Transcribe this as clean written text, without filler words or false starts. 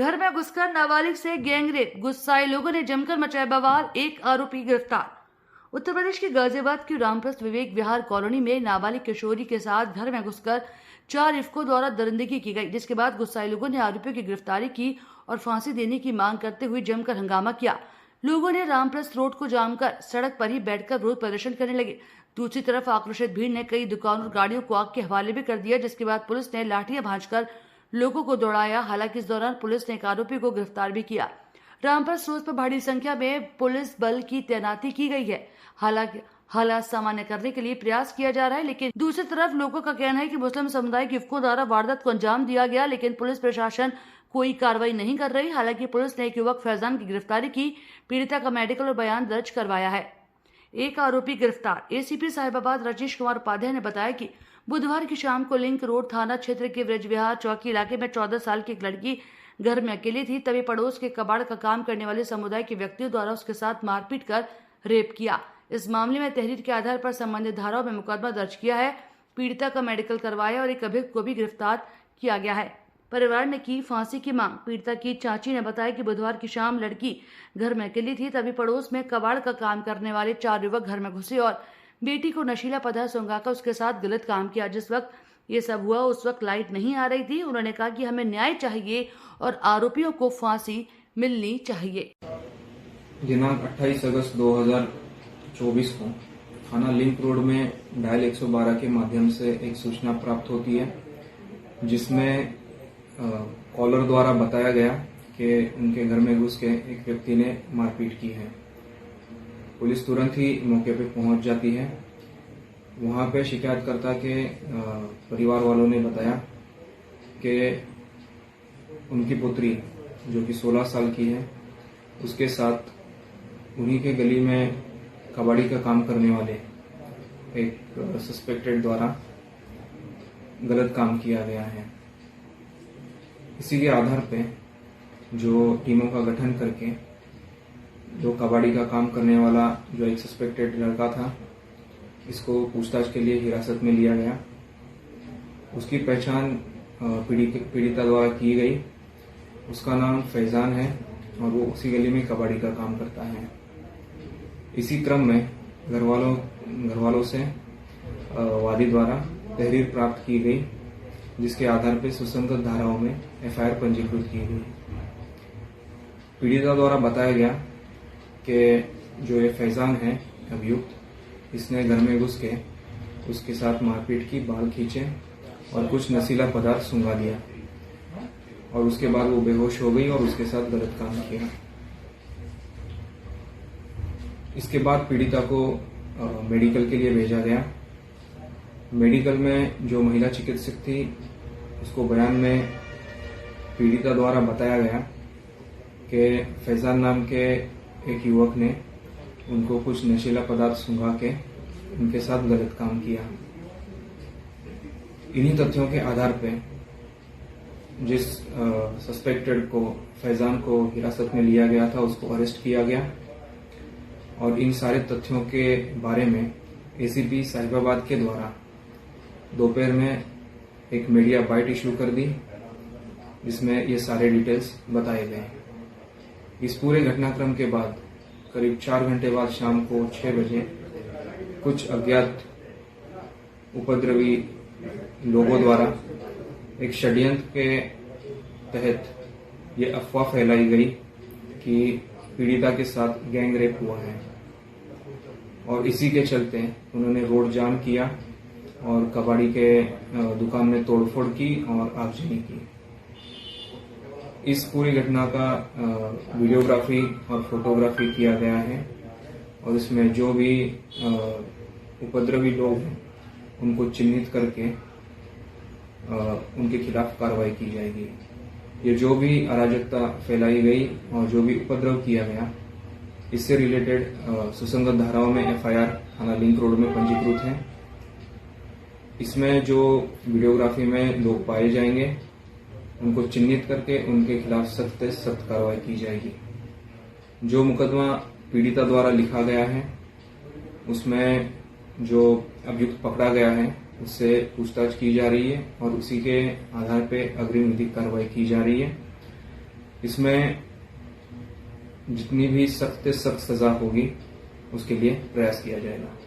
घर में घुसकर नाबालिग से गैंगरेप, गुस्साए लोगों ने जमकर मचाया बवाल, एक आरोपी गिरफ्तार। उत्तर प्रदेश के गाजियाबाद की रामप्रस्थ विवेक विहार कॉलोनी में नाबालिग किशोरी के साथ घर में घुसकर 4 युवकों द्वारा दरिंदगी की गई, जिसके बाद गुस्साए लोगों ने आरोपियों की गिरफ्तारी की और फांसी देने की मांग करते हुए जमकर हंगामा किया। लोगों ने रामप्रस्थ रोड को जाम कर सड़क पर ही बैठकर विरोध प्रदर्शन करने लगे। दूसरी तरफ आक्रोशित भीड़ ने कई दुकानों और गाड़ियों को आग के हवाले भी कर दिया, जिसके बाद पुलिस ने लाठियां भांजकर लोगों को दौड़ाया। हालांकि इस दौरान पुलिस ने एक आरोपी को गिरफ्तार भी किया। रामप्रस्थ रोड पर भारी संख्या में पुलिस बल की तैनाती की गई है। हालांकि हालात सामान्य करने के लिए प्रयास किया जा रहा है, लेकिन दूसरी तरफ लोगों का कहना है कि मुस्लिम समुदाय के युवकों द्वारा वारदात को अंजाम दिया गया, लेकिन पुलिस प्रशासन कोई कार्रवाई नहीं कर रही। हालांकि पुलिस ने एक युवक फैजान की गिरफ्तारी की, पीड़िता का मेडिकल और बयान दर्ज करवाया है। एक आरोपी गिरफ्तार। एसीपी साहिबाबाद राजेश कुमार उपाध्याय ने बताया कि बुधवार की शाम को लिंक रोड थाना क्षेत्र के ब्रज विहार चौकी इलाके में 14 साल की एक लड़की घर में अकेली थी, तभी पड़ोस के कबाड़ का काम करने वाले समुदाय के व्यक्तियों द्वारा उसके साथ मारपीट कर रेप किया। इस मामले में तहरीर के आधार पर संबंधित धाराओं में मुकदमा दर्ज किया है। पीड़िता का मेडिकल करवाया और एक अभियुक्त को भी गिरफ्तार किया गया है। परिवार ने की फांसी की मांग। पीड़िता की चाची ने बताया कि बुधवार की शाम लड़की घर में अकेली थी, तभी पड़ोस में कबाड़ का काम करने वाले 4 युवक घर में घुसे और बेटी को नशीला पदार्थ सुंघाकर उसके साथ गलत काम किया। जिस वक्त ये सब हुआ उस वक्त लाइट नहीं आ रही थी। उन्होंने कहा कि हमें न्याय चाहिए और आरोपियों को फांसी मिलनी चाहिए। दिनांक 28 अगस्त 2024 को थाना लिंक रोड में डायल 112 के माध्यम से एक सूचना प्राप्त होती है, जिसमें कॉलर द्वारा बताया गया कि उनके घर में घुस के एक व्यक्ति ने मारपीट की है। पुलिस तुरंत ही मौके पर पहुंच जाती है। वहां पे शिकायतकर्ता के परिवार वालों ने बताया कि उनकी पुत्री जो कि 16 साल की है, उसके साथ उन्हीं के गली में कबाड़ी का काम करने वाले एक सस्पेक्टेड द्वारा गलत काम किया गया है। इसी के आधार पे जो टीमों का गठन करके जो कबाड़ी का काम करने वाला जो एक सस्पेक्टेड लड़का था, इसको पूछताछ के लिए हिरासत में लिया गया। उसकी पहचान पीड़िता द्वारा की गई। उसका नाम फैजान है और वो उसी गली में कबाड़ी का काम करता है। इसी क्रम में घर वालों से वादी द्वारा तहरीर प्राप्त की गई, जिसके आधार पर सुसंगत धाराओं में एफआईआर पंजीकृत की गई। पीड़िता द्वारा बताया गया कि जो ये फैजान है अभियुक्त, इसने घर में घुस के उसके साथ मारपीट की, बाल खींचे और कुछ नशीला पदार्थ सूंघा दिया और उसके बाद वो बेहोश हो गई और उसके साथ गलत काम किया। इसके बाद पीड़िता को मेडिकल के लिए भेजा गया। मेडिकल में जो महिला चिकित्सक थी, उसको बयान में पीड़िता द्वारा बताया गया कि फैजान नाम के एक युवक ने उनको कुछ नशीला पदार्थ सूंघा के उनके साथ गलत काम किया। इन्हीं तथ्यों के आधार पे जिस सस्पेक्टेड को फैजान को हिरासत में लिया गया था, उसको अरेस्ट किया गया और इन सारे तथ्यों के बारे में एसीपी साहिबाबाद के द्वारा दोपहर में एक मीडिया बाइट इशू कर दी, जिसमें ये सारे डिटेल्स बताए गए। इस पूरे घटनाक्रम के बाद करीब 4 घंटे बाद शाम को 6 बजे कुछ अज्ञात उपद्रवी लोगों द्वारा एक षड्यंत्र के तहत ये अफवाह फैलाई गई कि पीड़िता के साथ गैंग रेप हुआ है और इसी के चलते उन्होंने रोड जाम किया और कबाड़ी के दुकान में तोड़फोड़ की और आगजनी की। इस पूरी घटना का वीडियोग्राफी और फोटोग्राफी किया गया है और इसमें जो भी उपद्रवी लोग हैं उनको चिन्हित करके उनके खिलाफ कार्रवाई की जाएगी। ये जो भी अराजकता फैलाई गई और जो भी उपद्रव किया गया, इससे रिलेटेड सुसंगत धाराओं में एफआईआर थाना लिंक रोड में पंजीकृत है। इसमें जो वीडियोग्राफी में लोग पाए जाएंगे, उनको चिन्हित करके उनके खिलाफ सख्त से सख्त कार्रवाई की जाएगी। जो मुकदमा पीड़िता द्वारा लिखा गया है, उसमें जो अभियुक्त पकड़ा गया है उससे पूछताछ की जा रही है और उसी के आधार पर अग्रिम विधिक कार्रवाई की जा रही है। इसमें जितनी भी सख्त से सख्त सजा होगी उसके लिए प्रयास किया जाएगा।